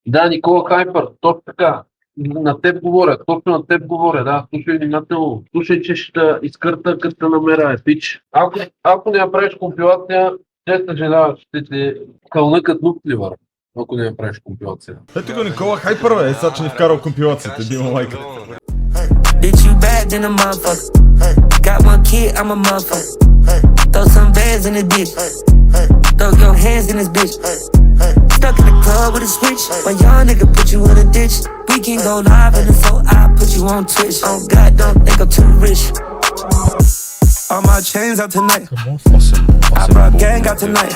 Да, Никола Хайпер, точно така. На теб говоря, точно на теб говоря, да. Слушай внимателно. Слушай, че ще изкърта като те намеря, пич. Ако не направиш компилация, ще съжаляваш, ще се кълна като нуклевър, ако не направиш компилация. Ето го Никола Хайпер, бе, сега че ни вкарал компилацията, Дима майката. Bitch, you bad than a motherfucker. Got one kid, I'm a motherfucker. Throw some bands in this bitch. Throw your hands in this bitch. Stuck in the club with a switch. My young nigga put you in a ditch. We can go live in the so I put you on Twitch. Oh God, don't think I'm too rich. All my chains out tonight. I brought gang out tonight.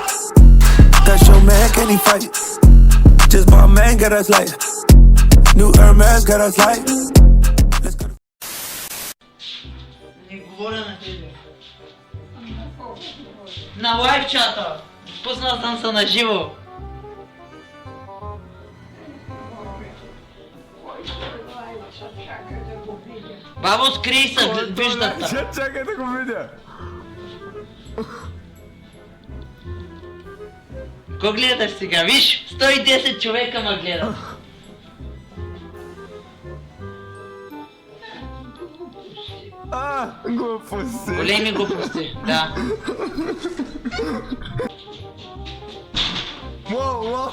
That's your man, can he fight? Just bought man, got us light. New Hermes got us light. Не говоря на тебе. На лайв чата. Пуснал съм се на живо. Бабо, скрий се, виждат те. Чакай да го видя. Ко гледаш сега? Виж, 110 човека ме гледат. Глупости. Големи глупости, да. Уау,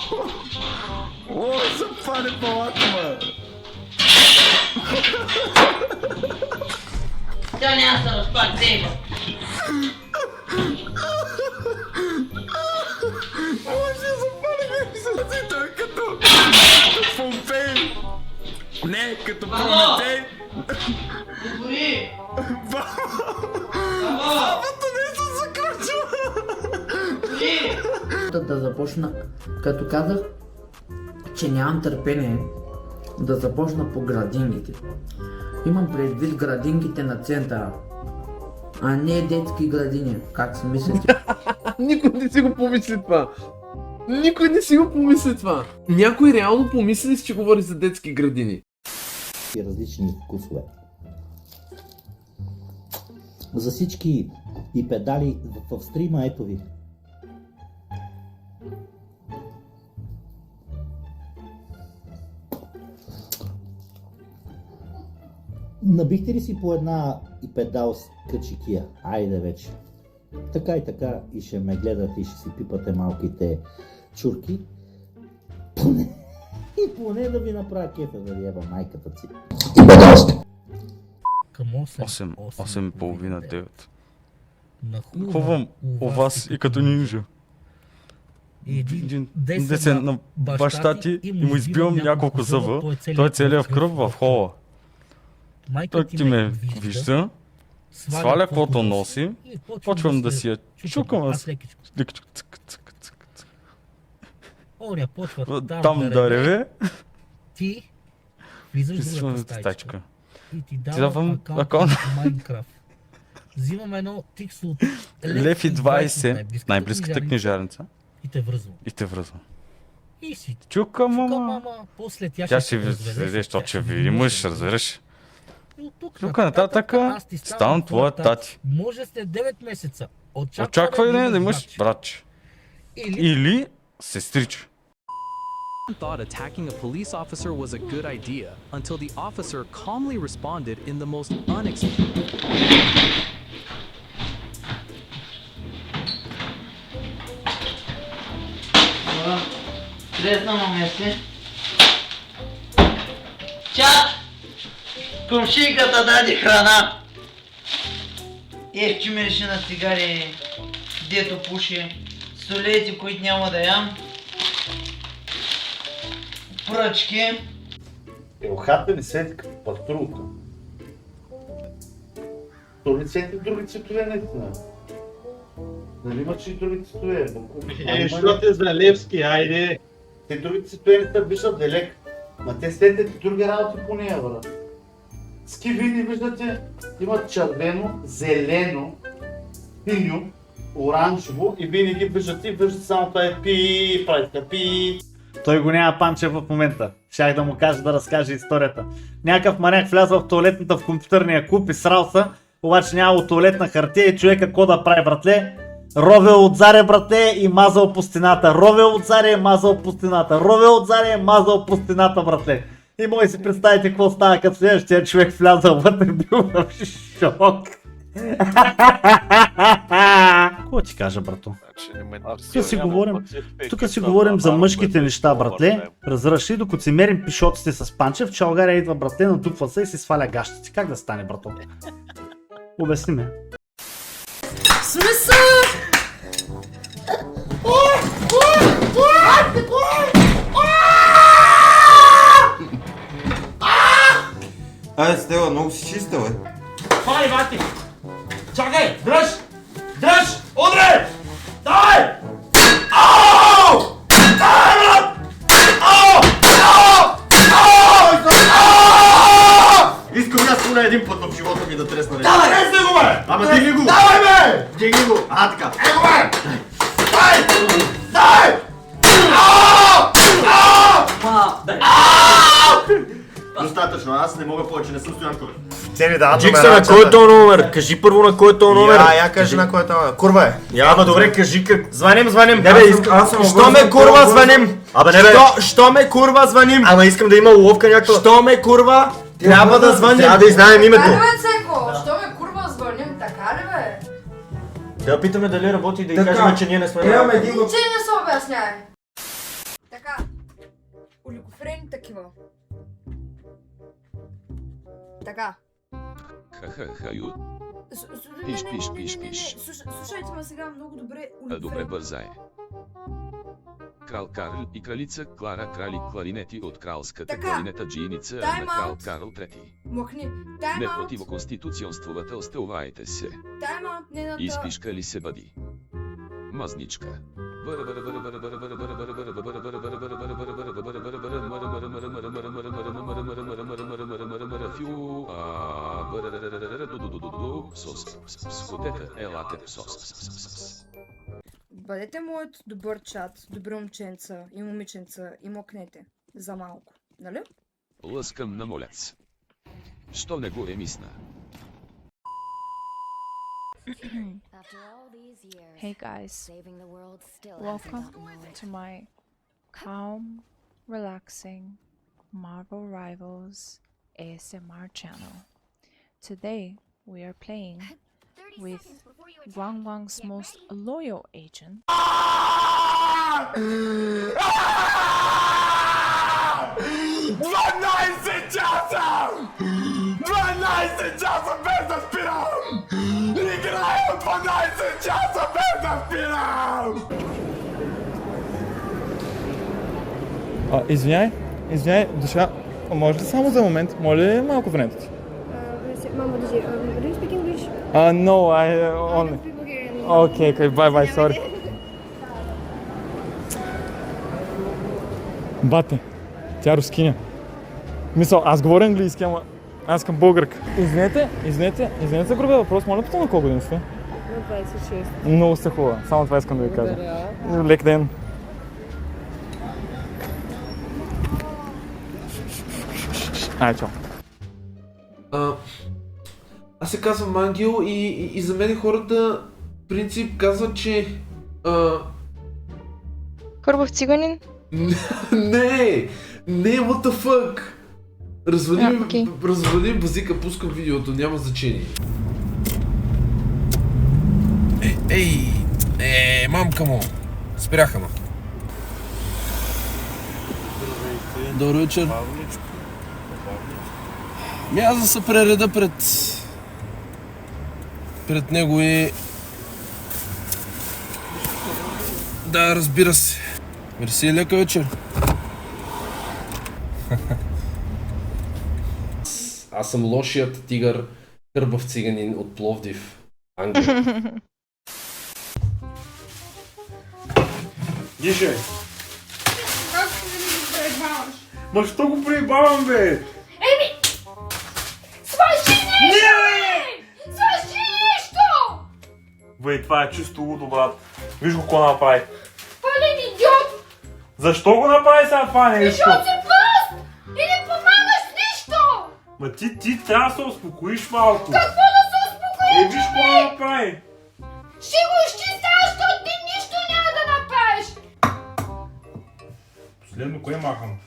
се пали палата, ма. Тя няма се разпак, дейва. Ще запали ми той като Помпей. Не, като Прометей. Говори! Бабата не се закръчва. Да започна, като казах, че нямам търпение да започна по градингите. Имам предвид градингите на центъра, а не детски градини, как си мислите? Никой не си го помисли това. Никой не си го помисли това. Някой реално помисли си, че говори за детски градини. И различни вкусове. За всички и педали в стрима, ето ви. Набихте ли си по една и педал с качикия? Айде вече. Така и така и ще ме гледате и ще си пипате малките чурки. Поне да ви направя кефа да ви еба майката си. И педалска. 8,5-9. Хубавам у вас и като нинжа. Един десен на баща ти и му избивам няколко зъба, той целия в кръв в хола. Той ти ме вижда, сваля каквото носи, почвам да си я чукам аз. Там да реве. Ти влизаш в другата стачка. И ти Ти давам давам акаунт на Майнкрафт. Взимам едно тикс от Лев и 20, най-близката книжарница. И те връзвам. И те връзвам. И си Чука, мама. после Тя ще ви разведе, защото ще ви имаш, ще разбереш. Тук нататък ставам твоя тати. Може след 9 месеца. Очаквай да имаш братче. Или сестриче. Thought attacking a police officer was a good idea until the officer calmly responded in the most unexpected. Трезна момеси. Чат! Комшиката даде храна. Евче мирише на цигари, дето пуши, солети, които няма да ям. Пръчки. Елхата ми свети като патрулка. То ли свети други цветове наистина? Нали имаш и други цветове? Що те за Левски, айде! Те други цветове не се виждат далек. Ма те светят и други работи по нея, брат. Скивини, виждате, имат червено, зелено, синьо, оранжево и винаги виждате само това е пи, правите пи. Той го няма Панчев в момента. Щях да му кажа да разкаже историята. Някакъв маняк влязъл в тоалетната в компютърния клуб и срал се, обаче нямало тоалетна хартия и човека какво да прави, братле? Ровел отзаре, брате, и мазал по стената. Ровел отзаре и мазал по стената. Ровел отзаре и мазал по стената, брате. И може си представите какво става, като следващия човек влязал вътре, бил в шок. Какво ти кажа, брато? Тук си говорим за мъжките неща, братле. Разреши, докато си мерим пишоците с Панчев, че Алгария идва, братле, надупва се и си сваля гащици. Как да стане, брато? Обясни ме. Смисъл! Айде, Стела, много си чиста, бе. Фай, бати! Чакай! Дръж! Дръж! Удре! Давай! Ау! Давай, брат! Ау! Ау! Ау! Искам аз поне един път в живота ми да тресна. Давай! Тресни го, бе! Ама дигни го! Давай, бе! Дигни го! А, така! Его, бе! Давай! Давай! Ау! Ау! Достатъчно, аз не мога повече, не съм Стоянко. Цели да, Джикса, на кой е то номер? Кажи първо на кой е то номер. Я кажи на кой е то номер. Курва е. Ама добре, кажи как... Звъним. Не бе, що ме курва звъним? Абе не бе. Що ме курва звъним? Ама искам да има уловка някаква. Що ме курва? Трябва да звъним. Трябва да изнаем името. Бе, Цеко, що ме курва звъним, така ли бе? Да питаме дали работи и да й кажем, че ние не сме. Имаме един Че не се обясняй. Така, олигофрени такива. Така. Ха-ха-хаю. Пиш. Слушайте ме сега много добре. Добре, бързай. Крал Карл и кралица Клара крали кларинети от кралската кларинета джийница на крал Карл III. Махни. Не противоконституционствователствувайте се. Изпишка ли се бъди? Мазничка. Бъдете моят добър чат, добри момченца и момиченца и мокнете за малко, нали? Лъскам на молец. Що не го е мисна? Hey guys, welcome to my calm, relaxing Marvel Rivals ASMR channel. Today we are playing with Wang Wang's most loyal agent. 12 часа! 12 часа без да спирам! Играя 12 часа без да спирам! Извиняй, душа, може ли само за момент? Моля ли малко времето ти? Mama, do you speak English? No, I only... Okay, bye, sorry. Бате, тя рускиня. Мисъл, аз говоря английски, ама аз съм българка. Извинете за грубия въпрос, моля питам на колко години сте? На 26. Много сте хубава, само това искам да ви кажа. Лек ден. Ай, чао. Аз се казвам Ангел и за мен хората в принцип казват, че... Хърбав циганин? Не, what the fuck? Развали базика, пускам видеото, няма значение. Мамка му, спряха ме. Добър вечер. Аз да се пререда пред него и... Да, разбира се. Мерси, лека вечер. Аз съм лошият тигър, кърбав циганин от Пловдив, Англия. Гише! Как се ми го преебаваш? Ма що го преебавам, бе? Еми! Свърши нещо, бе! Свърши нещо! Бе, това е чисто лудо, брат. Виж го какво направи. Пълен идиот! Защо го направи сега това нещо? Защото си пръст! И не помагаш с нищо! Ма ти трябва да се успокоиш малко. Какво да се успокоиш? Виж какво направи. Ще го изчистя, Последно кое махам?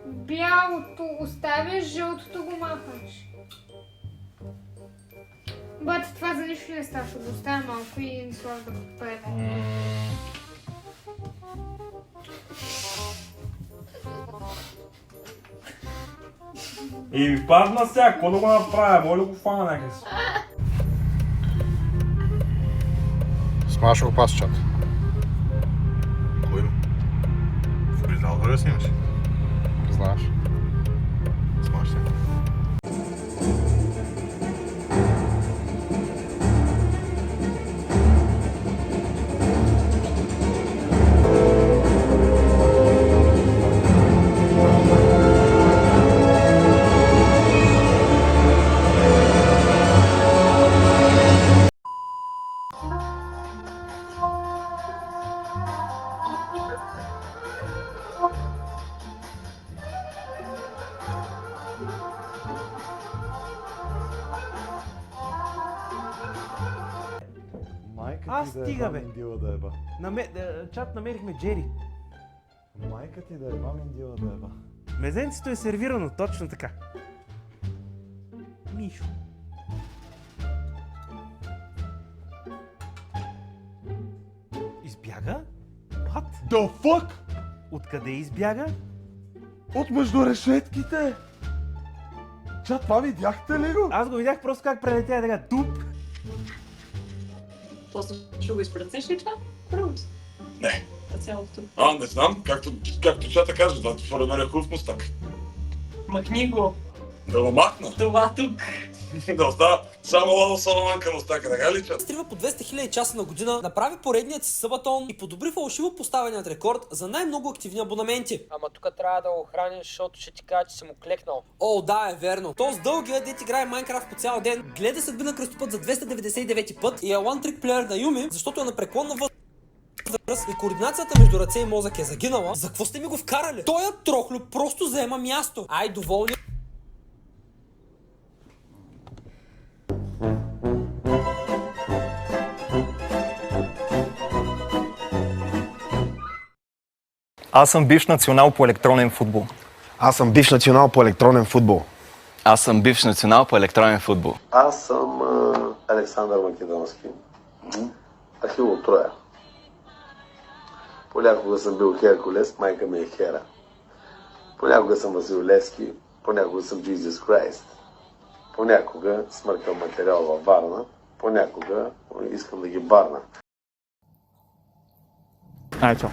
Бялото оставяш, жълтото го махаш. Бате, това за нищо не става, ще го оставя малко и не сложа да го преме. И ми падна сега, какво да го направя? Моля го фана някакъв. Снимаш го пас чат. Кой? В оригинал да снимаш? Знаеш. Снимаш се. Аз стига, бе. Чат намерихме Джери. Майка ти да е мамин да еба. Мезенцето е сервирано, точно така. Мишо. Избяга? What? The fuck? Откъде избяга? От между решетките! Чат, това видяхте ли го? Аз го видях просто как прелетя така туп. После ще го изпръцнеш ли това? Първо. Не. Цялото. Не знам, както чата казва, това според мен е хубав мустак. Махни го. Да го махна? Това тук. Да остава само Ладо Саламанка мустака, така ли чат? Стрива по 200 000 часа на година, направи поредният си събатон и подобри фалшиво поставеният рекорд за най-много активни абонементи. Ама тук трябва да го храниш, защото ще ти кажа, че си му клекнал. О, да, е верно. То с дългия дет играе Майнкрафт по цял ден, гледа съдби на кръстопът за 299 път и е one trick player на Юми, защото е на преклонна възраст и координацията между ръце и мозък е загинала. За какво сте ми го вкарали? Той трохлюб просто заема място. Ай, доволни. Аз съм бивш национал по електронен футбол. Аз съм бивш национал по електронен футбол. Аз съм бивш национал по електронен футбол. Аз съм Александър Македонски. Ахил от Троя. Понякога съм бил Херкулес, майка ми е Хера. Понякога съм Васил Левски, понякога съм Jesus Christ. Понякога смъркам материал във Варна, понякога искам да ги барна. Ай, чао.